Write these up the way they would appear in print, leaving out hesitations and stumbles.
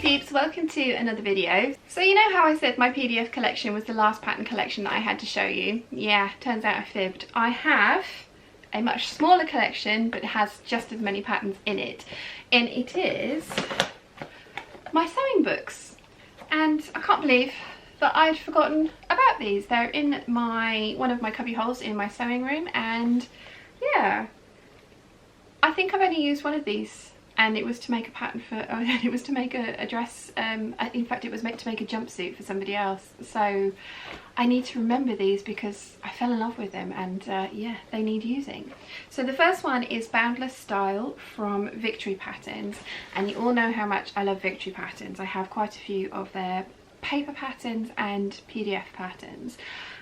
peeps, welcome to another video. So you know how I said my PDF collection was the last pattern collection that I had to show you? Yeah, turns out I fibbed. I have a much smaller collection but it has just as many patterns in it, and it is my sewing books. And I can't believe that I'd forgotten about these. They're in one of my cubby holes in my sewing room, and yeah, I think I've only used one of these, and it was to make a pattern for, it was to make a dress, in fact it was meant to make a jumpsuit for somebody else. So I need to remember these because I fell in love with them, and yeah, they need using. So the first one is Boundless Style from Victory Patterns, and you all know how much I love Victory Patterns. I have quite a few of their paper patterns and PDF patterns,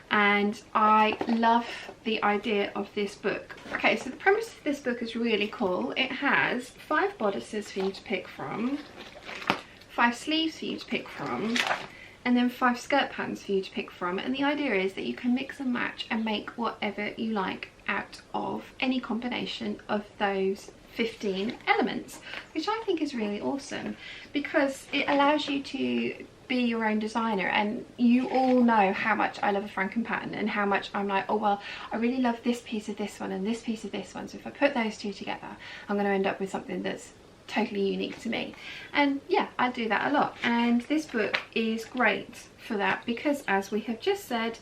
and I love the idea of this book. Okay, so the premise of this book is really cool. It has 5 bodices for you to pick from, 5 sleeves for you to pick from, and then 5 skirt patterns for you to pick from. And the idea is that you can mix and match and make whatever you like out of any combination of those 15 elements, which I think is really awesome because it allows you to be your own designer. And you all know how much I love a Franken pattern and how much I'm like, oh well, I really love this piece of this one and this piece of this one, so if I put those two together I'm going to end up with something that's totally unique to me. And yeah, I do that a lot, and this book is great for that because, as we have just said,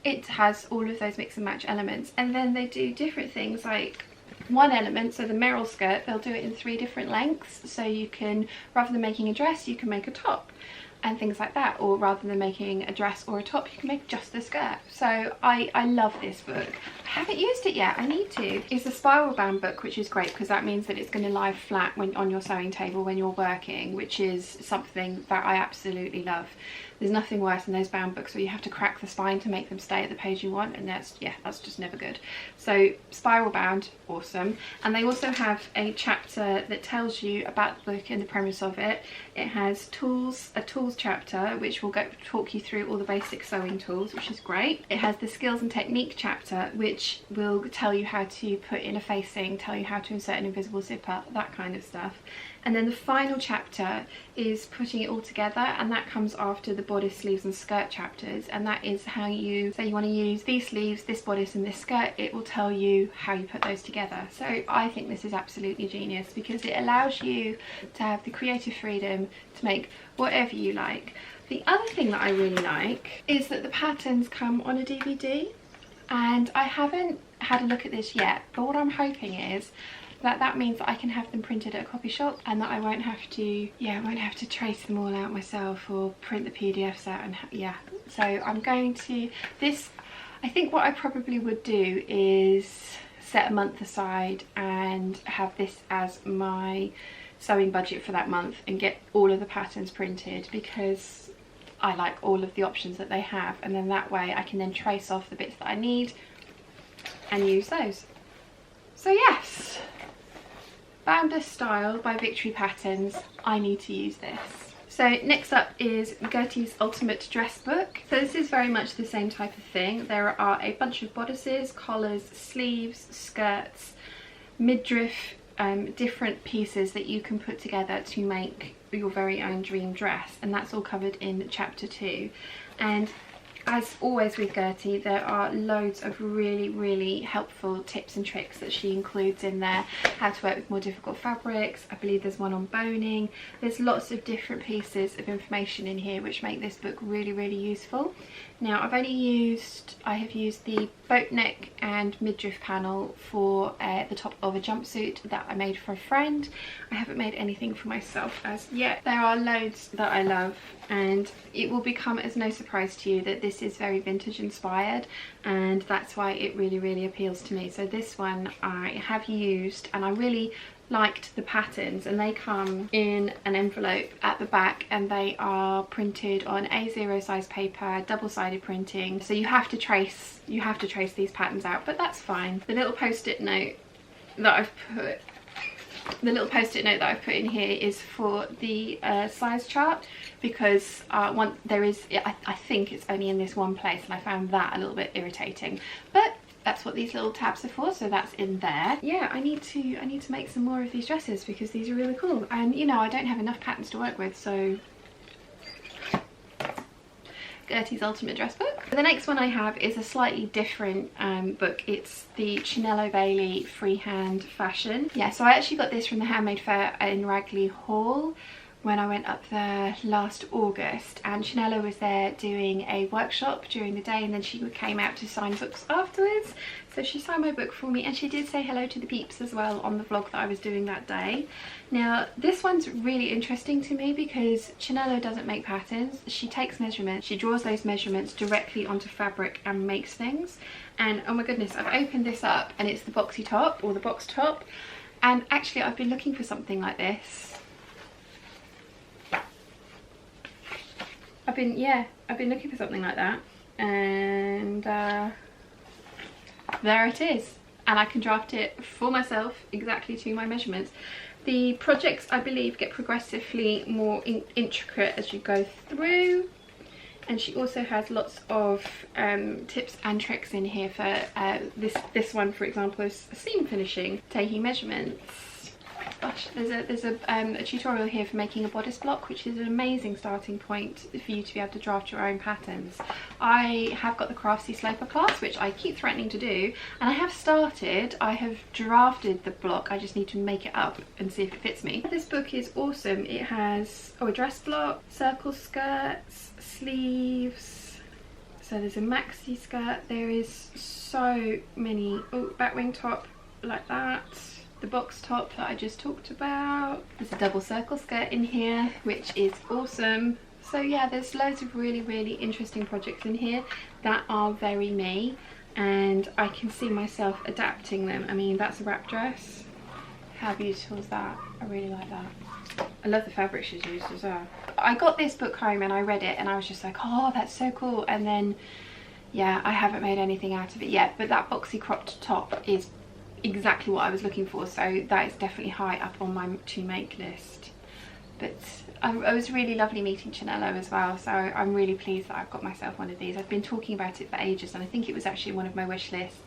it has all of those mix and match elements. And then they do different things, like one element, so the Merrill skirt, they'll do it in 3 different lengths, so you can, rather than making a dress, you can make a top and things like that, or rather than making a dress or a top, you can make just the skirt. So I love this book. I haven't used it yet, I need to. It's a spiral bound book, which is great because that means that it's going to lie flat when on your sewing table when you're working, which is something that I absolutely love. There's nothing worse than those bound books where you have to crack the spine to make them stay at the page you want, and that's just never good. So spiral bound, awesome. And they also have a chapter that tells you about the book and the premise of it. It has tools, a tools chapter, which will talk you through all the basic sewing tools, which is great. It has the skills and technique chapter, which will tell you how to put in a facing, tell you how to insert an invisible zipper, that kind of stuff. And then the final chapter is putting it all together, and that comes after the bodice, sleeves and skirt chapters, and that is how you say you want to use these sleeves, this bodice and this skirt. It will tell you how you put those together. So I think this is absolutely genius because it allows you to have the creative freedom to make whatever you like. The other thing that I really like is that the patterns come on a DVD, and I haven't had a look at this yet, but what I'm hoping is that means that I can have them printed at a copy shop, and that I won't have to trace them all out myself or print the PDFs out, and yeah. So I'm going to I think what I probably would do is set a month aside and have this as my sewing budget for that month and get all of the patterns printed, because I like all of the options that they have, and then that way I can then trace off the bits that I need and use those. So yes, Boundless Style by Victory Patterns. I need to use this. So next up is Gertie's Ultimate Dress Book. So this is very much the same type of thing. There are a bunch of bodices, collars, sleeves, skirts, midriff, different pieces that you can put together to make your very own dream dress, and that's all covered in chapter 2. And as always with Gertie, there are loads of really helpful tips and tricks that she includes in there. How to work with more difficult fabrics. I believe there's one on boning. There's lots of different pieces of information in here which make this book really useful. Now I have used the boat neck and midriff panel for the top of a jumpsuit that I made for a friend. I haven't made anything for myself as yet. There are loads that I love, and it will become as no surprise to you that this is very vintage inspired, and that's why it really appeals to me. So this one I have used, and I really liked the patterns, and they come in an envelope at the back, and they are printed on A0 size paper, double-sided printing, so you have to trace these patterns out, but that's fine. The little post-it note that I've put in here is for the size chart, because I think it's only in this one place, and I found that a little bit irritating. But that's what these little tabs are for, so that's in there. Yeah, I need to make some more of these dresses because these are really cool, and you know, I don't have enough patterns to work with, so Gertie's Ultimate Dress Book. The next one I have is a slightly different book. It's the Chinello Bailey Freehand Fashion. Yeah, so I actually got this from the Handmade Fair in Ragley Hall when I went up there last August, and Chinello was there doing a workshop during the day, and then she came out to sign books afterwards. So she signed my book for me, and she did say hello to the peeps as well on the vlog that I was doing that day. Now this one's really interesting to me because Chinello doesn't make patterns. She takes measurements, she draws those measurements directly onto fabric and makes things. And oh my goodness, I've opened this up and it's the boxy top, or the box top, and actually I've been looking for something like this. I've been looking for something like that, and there it is, and I can draft it for myself exactly to my measurements. The projects, I believe, get progressively more intricate as you go through, and she also has lots of tips and tricks in here for this one, for example, is seam finishing, taking measurements. Gosh, there's a tutorial here for making a bodice block, which is an amazing starting point for you to be able to draft your own patterns. I have got the Craftsy Sloper class, which I keep threatening to do, and I have started. I have drafted the block, I just need to make it up and see if it fits me. This book is awesome. It has a dress block, circle skirts, sleeves, so there's a maxi skirt, there is so many, back wing top like that, the box top that I just talked about. There's a double circle skirt in here, which is awesome. So yeah, there's loads of really interesting projects in here that are very me, and I can see myself adapting them. I mean, that's a wrap dress. How beautiful is that? I really like that. I love the fabric she's used as well. I got this book home and I read it and I was just like, oh, that's so cool. And then, yeah, I haven't made anything out of it yet, but that boxy cropped top is exactly what I was looking for, so that is definitely high up on my to make list. But it was really lovely meeting Chinello as well, so I'm really pleased that I've got myself one of these. I've been talking about it for ages, and I think it was actually one of my wish lists,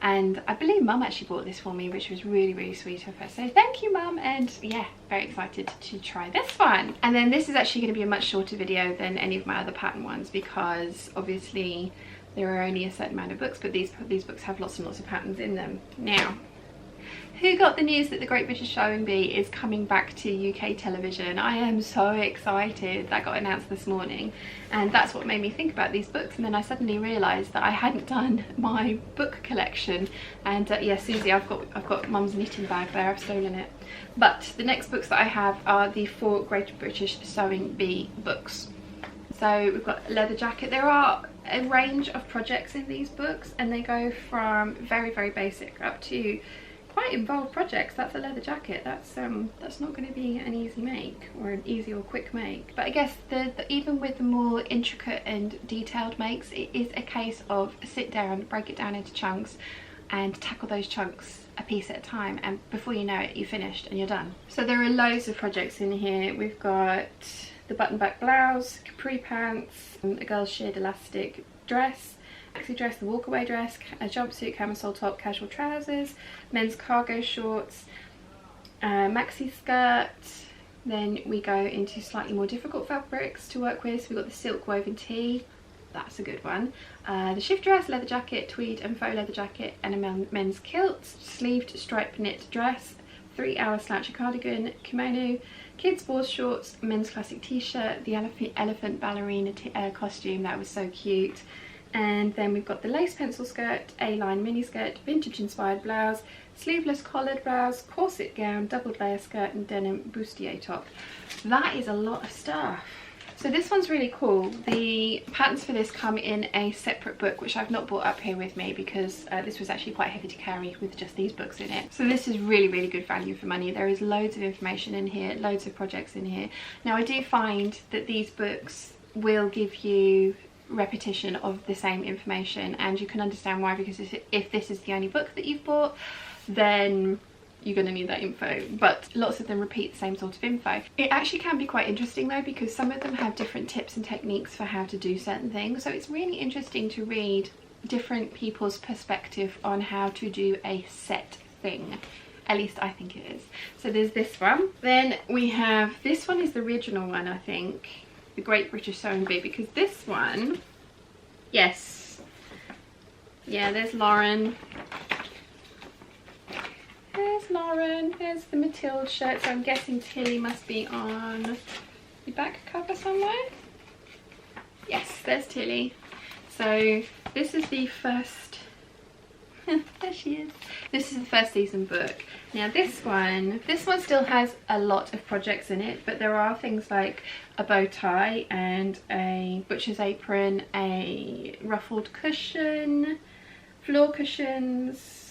and I believe Mum actually bought this for me, which was really sweet of her, so thank you, Mum. And yeah, very excited to try this one. And then this is actually going to be a much shorter video than any of my other pattern ones, because obviously there are only a certain amount of books, but these books have lots and lots of patterns in them. Now, who got the news that the Great British Sewing Bee is coming back to UK television? I am so excited. That got announced this morning, and that's what made me think about these books. And then I suddenly realised that I hadn't done my book collection, and yeah, Susie, I've got Mum's knitting bag there, I've stolen it. But the next books that I have are the 4 Great British Sewing Bee books. So we've got a leather jacket. There are a range of projects in these books, and they go from very basic up to quite involved projects. That's a leather jacket. That's not going to be an easy make, or an easy or quick make. But I guess even with the more intricate and detailed makes, it is a case of sit down, break it down into chunks, and tackle those chunks a piece at a time, and before you know it, you're finished and you're done. So there are loads of projects in here. We've got the button back blouse, capri pants, a girl's sheared elastic dress, maxi dress, the walkaway dress, a jumpsuit, camisole top, casual trousers, men's cargo shorts, maxi skirt. Then we go into slightly more difficult fabrics to work with. So we've got the silk woven tee, that's a good one. The shift dress, leather jacket, tweed and faux leather jacket, and a men's kilt, sleeved striped knit dress, 3-hour slouchy cardigan, kimono, kids sports shorts, men's classic t-shirt, the elephant ballerina costume, that was so cute. And then we've got the lace pencil skirt, A-line mini skirt, vintage inspired blouse, sleeveless collared blouse, corset gown, doubled layer skirt and denim bustier top. That is a lot of stuff. So this one's really cool. The patterns for this come in a separate book, which I've not brought up here with me because this was actually quite heavy to carry with just these books in it. So this is really good value for money. There is loads of information in here, loads of projects in here. Now I do find that these books will give you repetition of the same information, and you can understand why, because if this is the only book that you've bought, then you're going to need that info, but lots of them repeat the same sort of info. It actually can be quite interesting though, because some of them have different tips and techniques for how to do certain things, so it's really interesting to read different people's perspective on how to do a set thing. At least I think it is. So there's this one. Then we have, this one is the original one, I think. The Great British Sewing Bee, because this one, yes. Yeah, there's Lauren. There's Lauren. There's the Matilda shirt. So I'm guessing Tilly must be on the back cover somewhere. Yes, there's Tilly. So this is the first, there she is. This is the first season book. Now this one still has a lot of projects in it, but there are things like a bow tie and a butcher's apron, a ruffled cushion, floor cushions,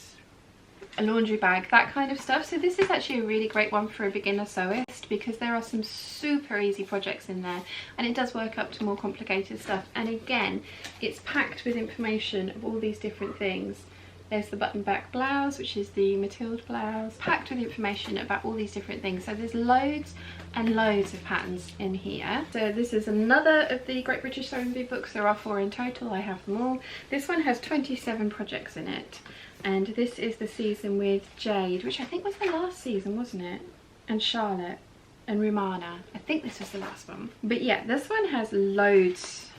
a laundry bag, that kind of stuff. So this is actually a really great one for a beginner sewist, because there are some super easy projects in there, and it does work up to more complicated stuff. And again, it's packed with information of all these different things. There's the button back blouse, which is the Matilda blouse, packed with information about all these different things. So there's loads and loads of patterns in here. So this is another of the Great British Sewing Bee books. There are 4 in total. I have them all. This one has 27 projects in it. And this is the season with Jade, which I think was the last season, wasn't it? And Charlotte and Rumana. I think this was the last one. But yeah, this one has loads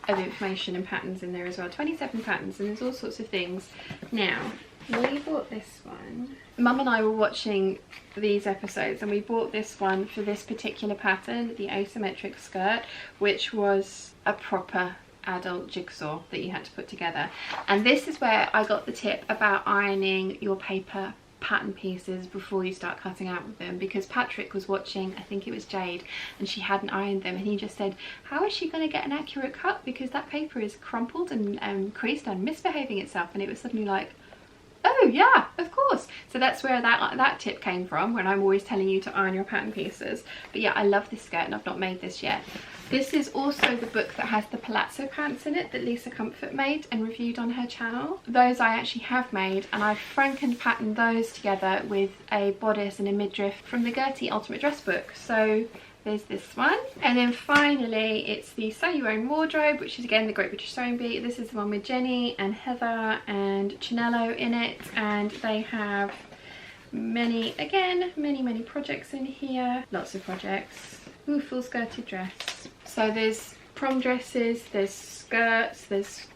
of information and patterns in there as well. 27 patterns, and there's all sorts of things. Now, we bought this one. Mum and I were watching these episodes, and we bought this one for this particular pattern, the asymmetric skirt, which was a proper adult jigsaw that you had to put together. And this is where I got the tip about ironing your paper pattern pieces before you start cutting out with them, because Patrick was watching, I think it was Jade, and she hadn't ironed them, and he just said, how is she going to get an accurate cut, because that paper is crumpled and creased and misbehaving itself. And it was suddenly like, oh yeah, of course. So that's where that tip came from, when I'm always telling you to iron your pattern pieces. But yeah, I love this skirt, and I've not made this yet. This is also the book that has the palazzo pants in it that Lisa Comfort made and reviewed on her channel. Those I actually have made, and I've franken patterned those together with a bodice and a midriff from the Gertie Ultimate Dress book. So there's this one. And then finally it's the Sew Your Own Wardrobe, which is again the Great British Sewing Bee. This is the one with Jenny and Heather and Chinello in it, and they have many projects in here. Lots of projects. Ooh, full skirted dress. So there's prom dresses, there's skirts, there's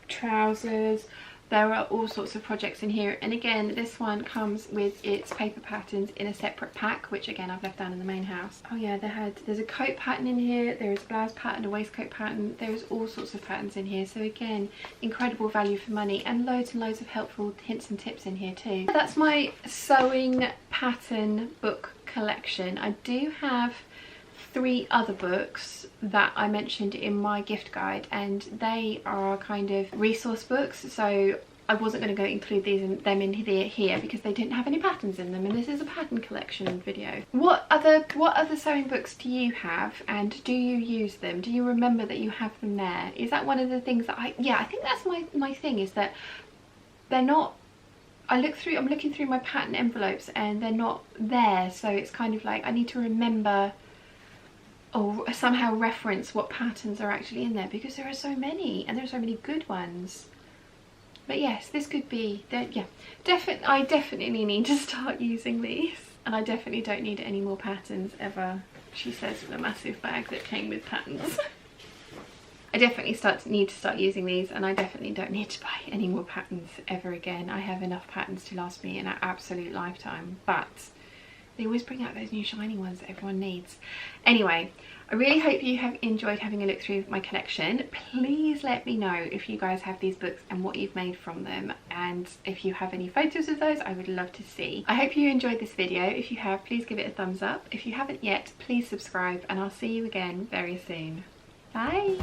trousers. There are all sorts of projects in here, and again this one comes with its paper patterns in a separate pack, which again I've left down in the main house. Oh yeah, there's a coat pattern in here, there is a blouse pattern, a waistcoat pattern, there's all sorts of patterns in here. So again, incredible value for money, and loads of helpful hints and tips in here too. That's my sewing pattern book collection. I do have 3 other books that I mentioned in my gift guide, and they are kind of resource books, so I wasn't going to go include them in here because they didn't have any patterns in them, and this is a pattern collection video. What other sewing books do you have, and do you use them? Do you remember that you have them there? Is that one of the things that I think that's my thing, is that they're not, I'm looking through my pattern envelopes and they're not there, so it's kind of like I need to remember or somehow reference what patterns are actually in there, because there are so many, and there are so many good ones. But yes, this could be, yeah, I definitely need to start using these, and I definitely don't need any more patterns ever, she says with a massive bag that came with patterns. I definitely need to start using these, and I definitely don't need to buy any more patterns ever again. I have enough patterns to last me an absolute lifetime, but they always bring out those new shiny ones that everyone needs. Anyway, I really hope you have enjoyed having a look through my collection. Please let me know if you guys have these books and what you've made from them, and if you have any photos of those, I would love to see. I hope you enjoyed this video. If you have, please give it a thumbs up. If you haven't yet, please subscribe, and I'll see you again very soon. Bye!